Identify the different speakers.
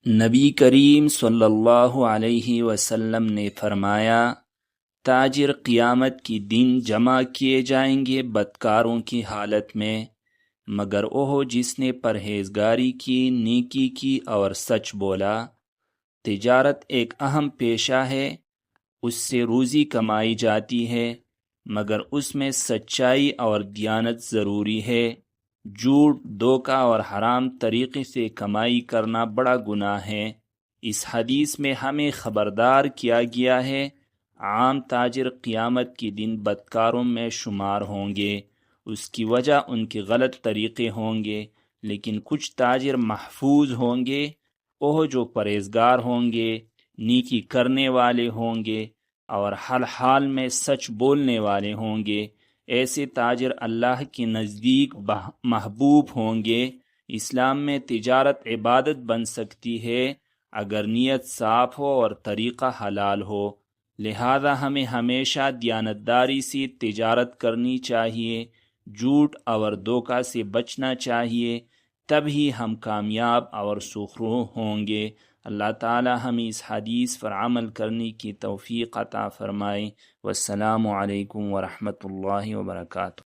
Speaker 1: نبی کریم صلی اللہ علیہ وسلم نے فرمایا، تاجر قیامت کی دن جمع کیے جائیں گے بدکاروں کی حالت میں، مگر وہ جس نے پرہیزگاری کی، نیکی کی اور سچ بولا۔ تجارت ایک اہم پیشہ ہے، اس سے روزی کمائی جاتی ہے، مگر اس میں سچائی اور دیانت ضروری ہے۔ جھوٹ، دھوکہ اور حرام طریقے سے کمائی کرنا بڑا گناہ ہے۔ اس حدیث میں ہمیں خبردار کیا گیا ہے، عام تاجر قیامت کے دن بدکاروں میں شمار ہوں گے۔ اس کی وجہ ان کے غلط طریقے ہوں گے، لیکن کچھ تاجر محفوظ ہوں گے، وہ جو پرہیزگار ہوں گے، نیکی کرنے والے ہوں گے اور ہر حال میں سچ بولنے والے ہوں گے۔ ایسے تاجر اللہ کے نزدیک محبوب ہوں گے۔ اسلام میں تجارت عبادت بن سکتی ہے اگر نیت صاف ہو اور طریقہ حلال ہو، لہذا ہمیں ہمیشہ دیانتداری سے تجارت کرنی چاہیے، جھوٹ اور دھوکہ سے بچنا چاہیے، تب ہی ہم کامیاب اور سرخرو ہوں گے۔ اللہ تعالی ہمیں اس حدیث پر عمل کرنے کی توفیق عطا فرمائے۔ والسلام علیکم ورحمۃ اللہ وبرکاتہ۔